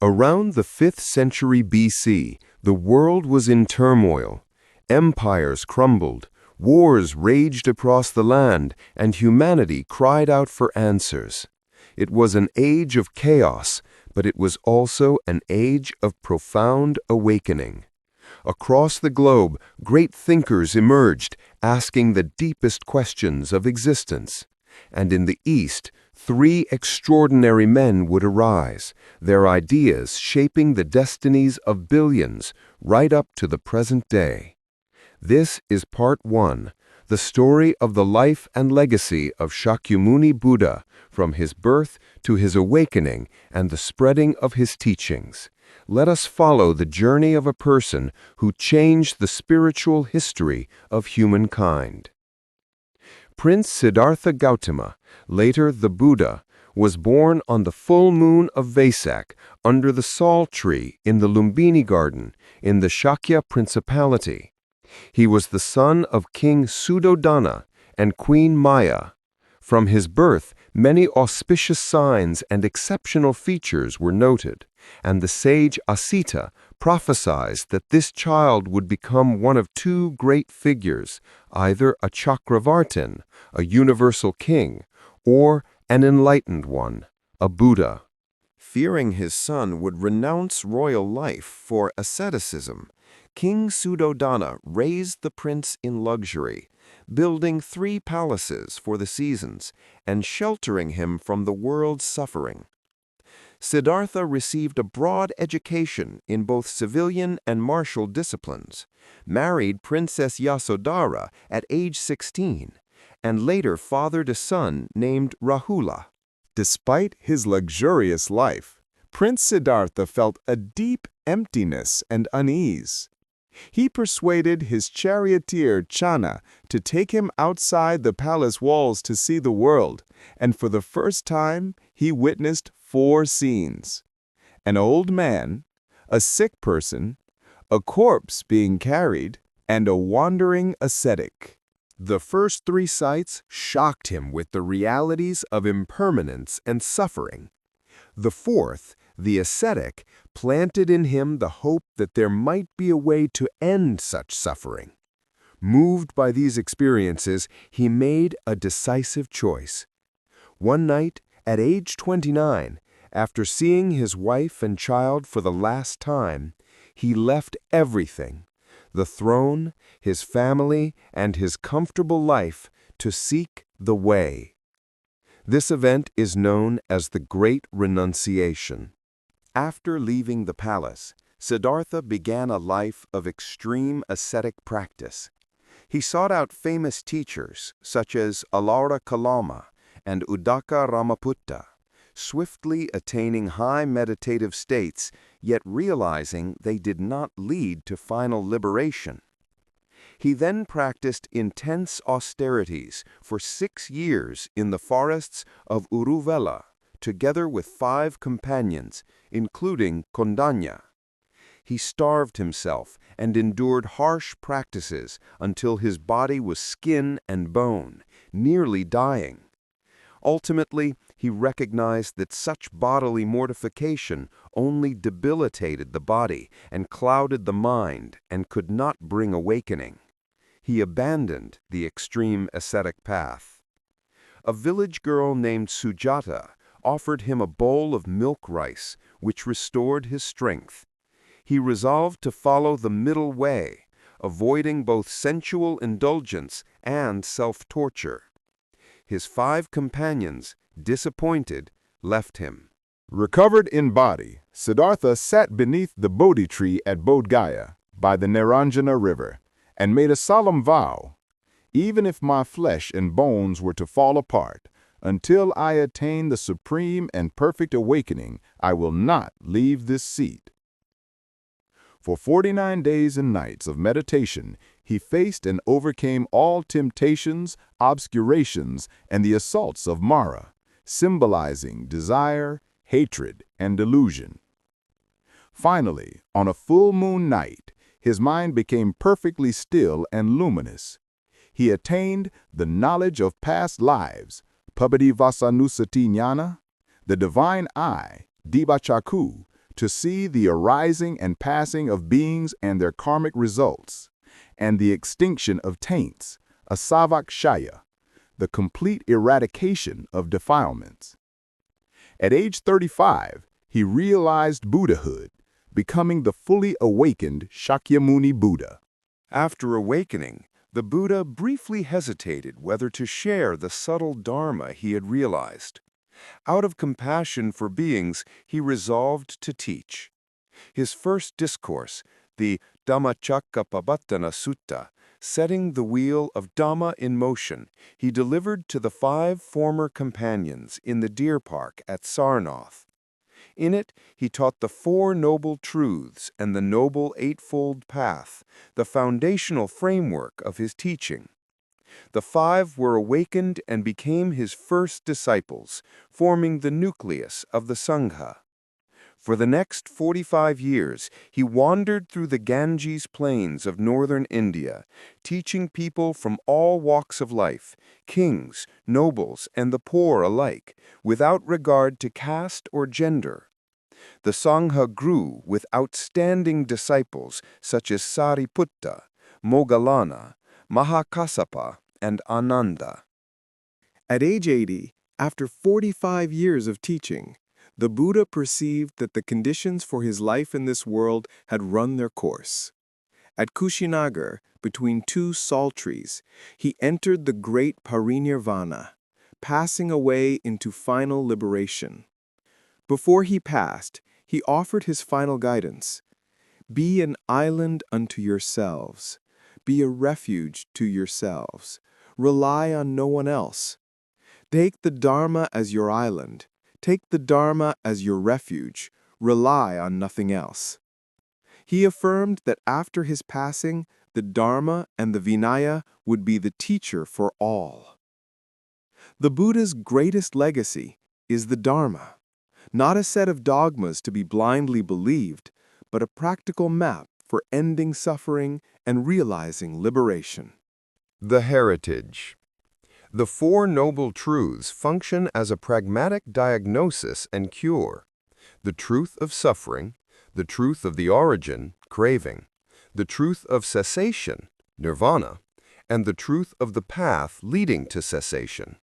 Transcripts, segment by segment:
Around the 5th century BC, the world was in turmoil. Empires crumbled, wars raged across the land, and humanity cried out for answers. It was an age of chaos, but it was also an age of profound awakening. Across the globe, great thinkers emerged, asking the deepest questions of existence. And in the East, 3 extraordinary men would arise, their ideas shaping the destinies of billions right up to the present day. This is Part 1, the story of the life and legacy of Shakyamuni Buddha, from his birth to his awakening and the spreading of his teachings. Let us follow the journey of a person who changed the spiritual history of humankind. Prince Siddhartha Gautama, later the Buddha, was born on the full moon of Vesak under the sal tree in the Lumbini garden in the Shakya Principality. He was the son of King Suddhodana and Queen Maya. From his birth, many auspicious signs and exceptional features were noted, and the sage Asita prophesied that this child would become one of 2 great figures, either a Chakravartin, a universal king, or an enlightened one, a Buddha. Fearing his son would renounce royal life for asceticism, King Suddhodana raised the prince in luxury, building 3 palaces for the seasons and sheltering him from the world's suffering. Siddhartha received a broad education in both civilian and martial disciplines, married Princess Yasodhara at age 16, and later fathered a son named Rahula. Despite his luxurious life, Prince Siddhartha felt a deep emptiness and unease. He persuaded his charioteer Channa to take him outside the palace walls to see the world, and for the first time he witnessed 4 scenes: an old man, a sick person, a corpse being carried, and a wandering ascetic. The first 3 sights shocked him with the realities of impermanence and suffering. The 4th, the ascetic, planted in him the hope that there might be a way to end such suffering. Moved by these experiences, he made a decisive choice. One night, at age 29, after seeing his wife and child for the last time, he left everything, the throne, his family, and his comfortable life, to seek the way. This event is known as the Great Renunciation. After leaving the palace, Siddhartha began a life of extreme ascetic practice. He sought out famous teachers such as Alara Kalama and Uddaka Ramaputta, swiftly attaining high meditative states, yet realizing they did not lead to final liberation. He then practiced intense austerities for 6 years in the forests of Uruvela, together with 5 companions, including Kondanya. He starved himself and endured harsh practices until his body was skin and bone, nearly dying. Ultimately, he recognized that such bodily mortification only debilitated the body and clouded the mind and could not bring awakening. He abandoned the extreme ascetic path. A village girl named Sujata offered him a bowl of milk rice, which restored his strength. He resolved to follow the middle way, avoiding both sensual indulgence and self-torture. His 5 companions, disappointed, left him. Recovered in body, Siddhartha sat beneath the Bodhi tree at Bodh Gaya, by the Naranjana river, and made a solemn vow: even if my flesh and bones were to fall apart, until I attain the supreme and perfect awakening, I will not leave this seat. For 49 days and nights of meditation, he faced and overcame all temptations, obscurations, and the assaults of Mara, symbolizing desire, hatred, and delusion. Finally, on a full moon night, his mind became perfectly still and luminous. He attained the knowledge of past lives, Pabadivasanusati Jnana, the divine eye, Dibachaku, to see the arising and passing of beings and their karmic results, and the extinction of taints, asavakshaya, the complete eradication of defilements. At age 35, he realized Buddhahood, becoming the fully awakened Shakyamuni Buddha. After awakening, the Buddha briefly hesitated whether to share the subtle dharma he had realized. Out of compassion for beings, he resolved to teach. His first discourse, the Dhammacakkappavattana Sutta, setting the wheel of Dhamma in motion, he delivered to the 5 former companions in the deer park at Sarnath. In it, he taught the 4 noble truths and the noble eightfold path, the foundational framework of his teaching. The 5 were awakened and became his first disciples, forming the nucleus of the Sangha. For the next 45 years, he wandered through the Ganges plains of northern India, teaching people from all walks of life, kings, nobles, and the poor alike, without regard to caste or gender. The Sangha grew with outstanding disciples such as Sariputta, Moggallana, Mahakassapa, and Ananda. At age 80, after 45 years of teaching, the Buddha perceived that the conditions for his life in this world had run their course. At Kushinagar, between 2 salt trees, he entered the great parinirvana, passing away into final liberation. Before he passed, he offered his final guidance. Be an island unto yourselves. Be a refuge to yourselves. Rely on no one else. Take the Dharma as your island. Take the Dharma as your refuge. Rely on nothing else. He affirmed that after his passing, the Dharma and the Vinaya would be the teacher for all. The Buddha's greatest legacy is the Dharma, not a set of dogmas to be blindly believed, but a practical map for ending suffering and realizing liberation. The heritage. The 4 noble truths function as a pragmatic diagnosis and cure. The truth of suffering, the truth of the origin, craving, the truth of cessation, nirvana, and the truth of the path leading to cessation.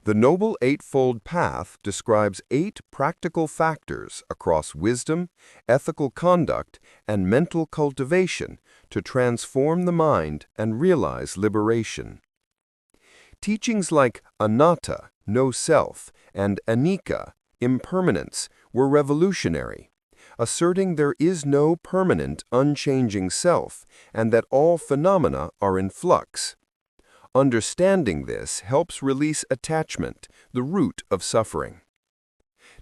The Noble Eightfold Path describes 8 practical factors across wisdom, ethical conduct, and mental cultivation to transform the mind and realize liberation. Teachings like anatta, no self, and anicca, impermanence, were revolutionary, asserting there is no permanent, unchanging self, and that all phenomena are in flux. Understanding this helps release attachment, the root of suffering.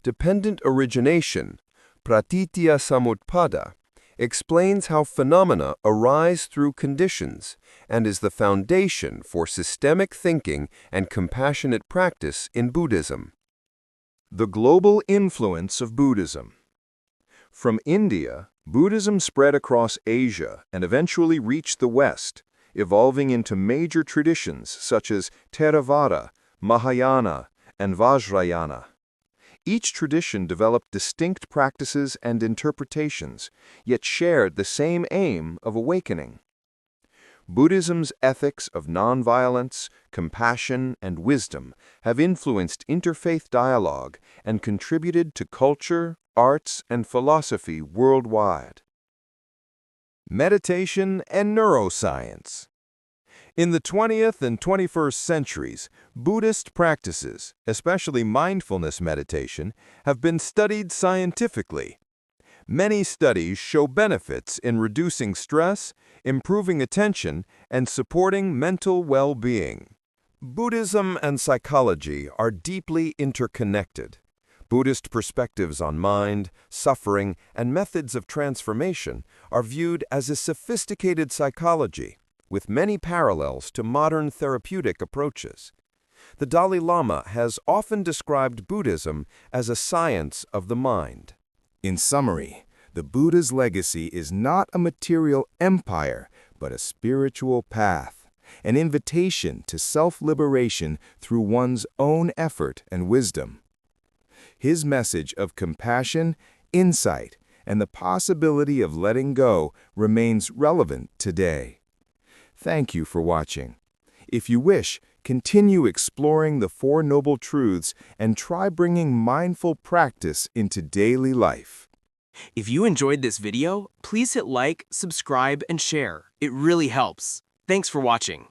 Dependent origination, pratitya samutpada, explains how phenomena arise through conditions and is the foundation for systemic thinking and compassionate practice in Buddhism. The global influence of Buddhism. From India, Buddhism spread across Asia and eventually reached the West, evolving into major traditions such as Theravada, Mahayana, and Vajrayana. Each tradition developed distinct practices and interpretations, yet shared the same aim of awakening. Buddhism's ethics of nonviolence, compassion, and wisdom have influenced interfaith dialogue and contributed to culture, arts, and philosophy worldwide. Meditation and neuroscience. In the 20th and 21st centuries, Buddhist practices, especially mindfulness meditation, have been studied scientifically. Many studies show benefits in reducing stress, improving attention, and supporting mental well-being. Buddhism and psychology are deeply interconnected. Buddhist perspectives on mind, suffering, and methods of transformation are viewed as a sophisticated psychology, with many parallels to modern therapeutic approaches. The Dalai Lama has often described Buddhism as a science of the mind. In summary, the Buddha's legacy is not a material empire, but a spiritual path, an invitation to self-liberation through one's own effort and wisdom. His message of compassion, insight, and the possibility of letting go remains relevant today. Thank you for watching. If you wish, continue exploring the Four Noble Truths and try bringing mindful practice into daily life. If you enjoyed this video, please hit like, subscribe, and share. It really helps. Thanks for watching.